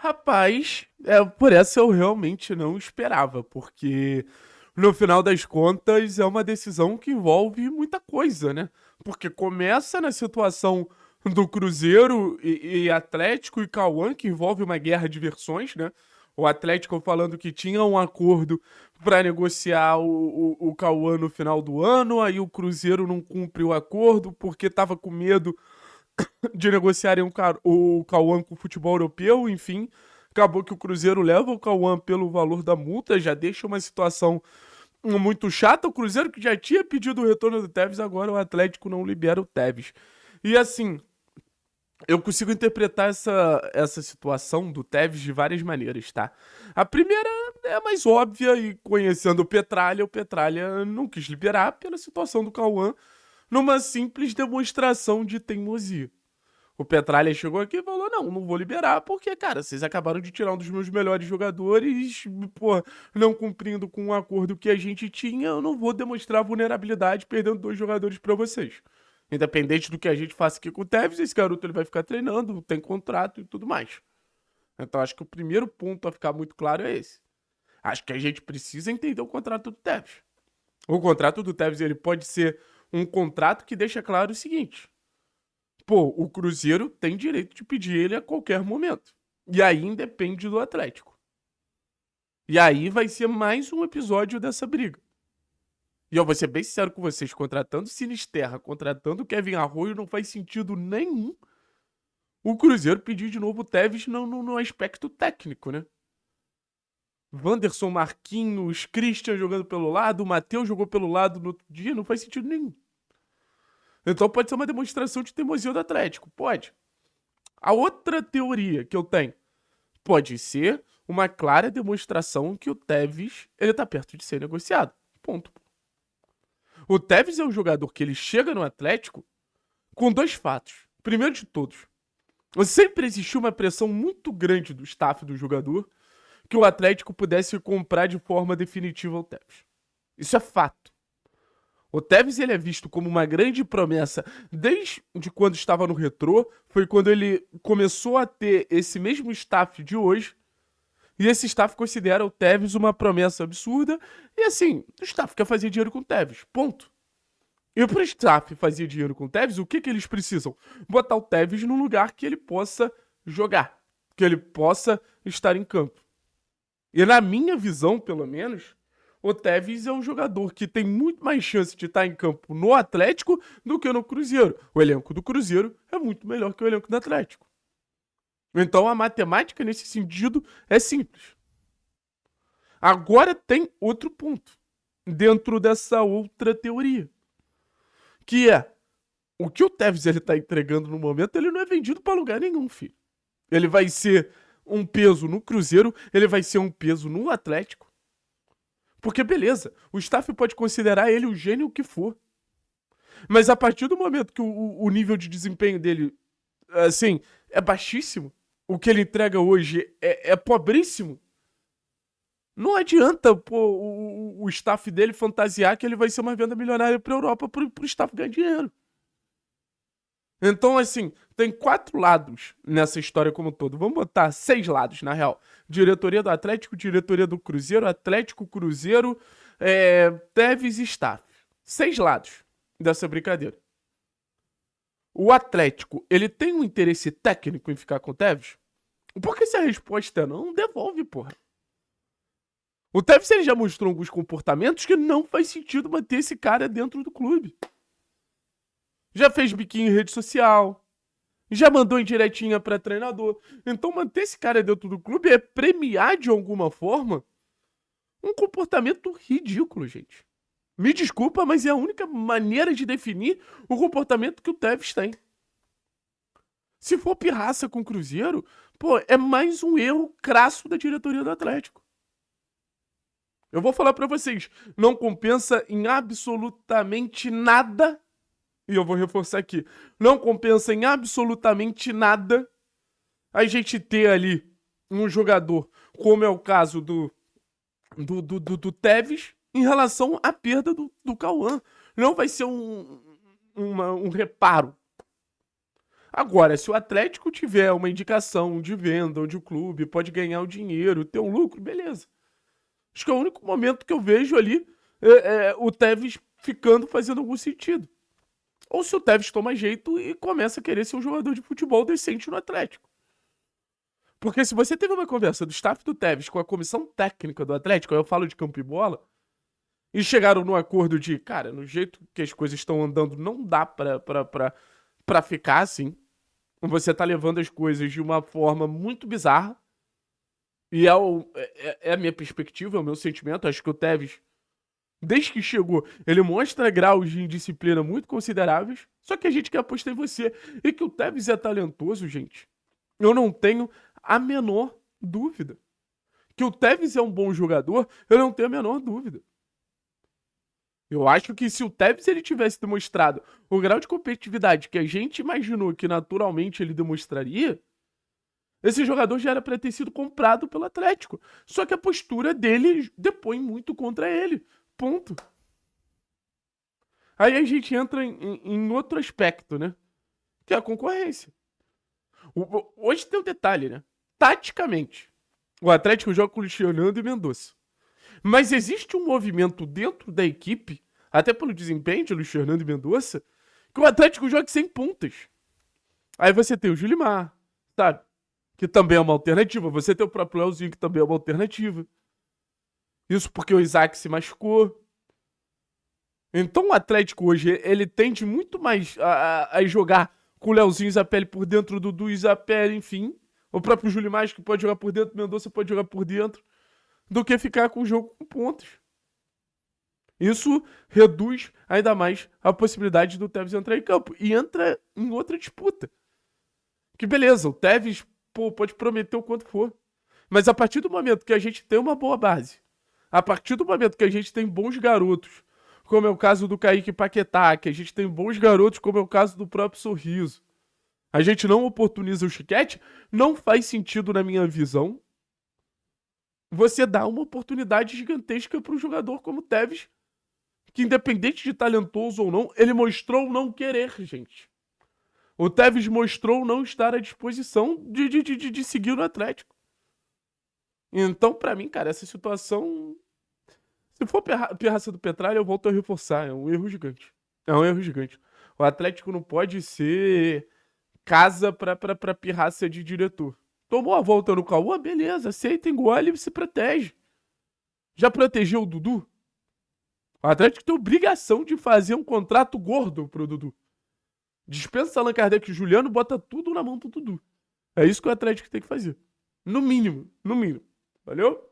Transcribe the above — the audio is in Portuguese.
Rapaz, por essa eu realmente não esperava, porque no final das contas é uma decisão que envolve muita coisa, né? Porque começa na situação do Cruzeiro e Atlético e Cauã, que envolve uma guerra de versões, né? O Atlético falando que tinha um acordo para negociar o Cauã no final do ano, aí o Cruzeiro não cumpre o acordo porque estava com medo de negociarem o Cauã com o futebol europeu, enfim. Acabou que o Cruzeiro leva o Cauã pelo valor da multa, já deixa uma situação muito chata. O Cruzeiro que já tinha pedido o retorno do Tevez, agora o Atlético não libera o Tevez. E assim, eu consigo interpretar essa situação do Tevez de várias maneiras, tá? A primeira é a mais óbvia e conhecendo o Petralha não quis liberar pela situação do Cauã numa simples demonstração de teimosia. O Petralha chegou aqui e falou: não vou liberar, porque, cara, vocês acabaram de tirar um dos meus melhores jogadores, pô, não cumprindo com o acordo que a gente tinha, eu não vou demonstrar vulnerabilidade perdendo dois jogadores pra vocês. Independente do que a gente faça aqui com o Tevez, esse garoto ele vai ficar treinando, tem contrato e tudo mais. Então acho que o primeiro ponto a ficar muito claro é esse. Acho que a gente precisa entender o contrato do Tevez. O contrato do Tevez ele pode ser um contrato que deixa claro o seguinte: pô, o Cruzeiro tem direito de pedir ele a qualquer momento. E aí independe do Atlético. E aí vai ser mais um episódio dessa briga. E eu vou ser bem sincero com vocês, contratando Sinisterra, contratando Kevin Arroyo, não faz sentido nenhum o Cruzeiro pedir de novo o Tevez no aspecto técnico, né? Wanderson, Marquinhos, Christian jogando pelo lado, o Matheus jogou pelo lado no outro dia, não faz sentido nenhum. Então pode ser uma demonstração de teimosia do Atlético, pode. A outra teoria que eu tenho pode ser uma clara demonstração que o Tevez ele tá perto de ser negociado. Ponto. O Tevez é um jogador que ele chega no Atlético com dois fatos. Primeiro de todos, sempre existiu uma pressão muito grande do staff do jogador que o Atlético pudesse comprar de forma definitiva o Tevez. Isso é fato. O Tevez ele é visto como uma grande promessa desde quando estava no Retrô, foi quando ele começou a ter esse mesmo staff de hoje, e esse staff considera o Tevez uma promessa absurda, e assim, o staff quer fazer dinheiro com o Tevez, ponto. E pro staff fazer dinheiro com o Tevez, o que eles precisam? Botar o Tevez num lugar que ele possa jogar, que ele possa estar em campo. E na minha visão, pelo menos, o Tevez é um jogador que tem muito mais chance de estar em campo no Atlético do que no Cruzeiro. O elenco do Cruzeiro é muito melhor que o elenco do Atlético. Então a matemática nesse sentido é simples. Agora tem outro ponto dentro dessa outra teoria, que é o que o Tevez ele tá entregando no momento, ele não é vendido para lugar nenhum, filho. Ele vai ser um peso no Cruzeiro, ele vai ser um peso no Atlético. Porque beleza, o staff pode considerar ele o gênio que for. Mas a partir do momento que o nível de desempenho dele, assim, é baixíssimo, o que ele entrega hoje é pobríssimo, não adianta pô, o staff dele fantasiar que ele vai ser uma venda milionária pra Europa pro staff ganhar dinheiro. Então, assim, tem quatro lados nessa história como um todo. Vamos botar seis lados, na real. Diretoria do Atlético, diretoria do Cruzeiro, Atlético, Cruzeiro, Tevez e staff. Seis lados dessa brincadeira. O Atlético, ele tem um interesse técnico em ficar com o Tevez? Porque se a resposta é não, devolve, porra. O Tevez ele já mostrou alguns comportamentos que não faz sentido manter esse cara dentro do clube. Já fez biquinho em rede social, já mandou indiretinha pra treinador. Então manter esse cara dentro do clube é premiar de alguma forma um comportamento ridículo, gente. Me desculpa, mas é a única maneira de definir o comportamento que o Tevez tem. Se for pirraça com o Cruzeiro, pô, é mais um erro crasso da diretoria do Atlético. Eu vou falar pra vocês, não compensa em absolutamente nada, e eu vou reforçar aqui, não compensa em absolutamente nada a gente ter ali um jogador, como é o caso do Tevez, em relação à perda do Cauã. Não vai ser um reparo. Agora, se o Atlético tiver uma indicação de venda, onde o clube pode ganhar o dinheiro, ter um lucro, beleza. Acho que é o único momento que eu vejo ali o Tevez ficando fazendo algum sentido. Ou se o Tevez toma jeito e começa a querer ser um jogador de futebol decente no Atlético. Porque se você teve uma conversa do staff do Tevez com a comissão técnica do Atlético, aí eu falo de campo e bola, e chegaram num acordo de, cara, no jeito que as coisas estão andando, não dá pra ficar assim. Você tá levando as coisas de uma forma muito bizarra. E é a minha perspectiva, é o meu sentimento. Acho que o Tevez, desde que chegou, ele mostra graus de indisciplina muito consideráveis. Só que a gente quer apostar em você. E que o Tevez é talentoso, gente, eu não tenho a menor dúvida. Que o Tevez é um bom jogador, eu não tenho a menor dúvida. Eu acho que se o Tevez ele tivesse demonstrado o grau de competitividade que a gente imaginou que naturalmente ele demonstraria, esse jogador já era para ter sido comprado pelo Atlético. Só que a postura dele depõe muito contra ele. Ponto. Aí a gente entra em outro aspecto, né? Que é a concorrência. Hoje tem um detalhe, né? Taticamente, o Atlético joga com o Luciano e Mendonça. Mas existe um movimento dentro da equipe, até pelo desempenho de Luiz Fernando e Mendonça, que o Atlético joga sem pontas. Aí você tem o Julimar, sabe? Que também é uma alternativa. Você tem o próprio Leozinho, que também é uma alternativa. Isso porque o Isaac se machucou. Então o Atlético hoje, ele tende muito mais a jogar com o Leozinho e Zapelli por dentro, do Dudu e Zapelli, enfim. O próprio Julimar, que pode jogar por dentro, Mendonça pode jogar por dentro, do que ficar com o jogo com pontos. Isso reduz ainda mais a possibilidade do Tevez entrar em campo. E entra em outra disputa. Que beleza, o Tevez pode prometer o quanto for. Mas a partir do momento que a gente tem uma boa base, a partir do momento que a gente tem bons garotos, como é o caso do Kaique Paquetá, que a gente tem bons garotos, como é o caso do próprio Sorriso, a gente não oportuniza o Chiquete, não faz sentido na minha visão você dá uma oportunidade gigantesca para um jogador como o Tevez, que independente de talentoso ou não, ele mostrou não querer, gente. O Tevez mostrou não estar à disposição de seguir no Atlético. Então, pra mim, cara, essa situação, se for pirraça do Petralha, eu volto a reforçar, é um erro gigante. É um erro gigante. O Atlético não pode ser casa pra pirraça de diretor. Tomou a volta no Cauã, beleza, aceita, engole e se protege. Já protegeu o Dudu? O Atlético tem obrigação de fazer um contrato gordo pro Dudu. Dispensa Allan Kardec e Juliano, bota tudo na mão do Dudu. É isso que o Atlético tem que fazer. No mínimo, no mínimo. Valeu?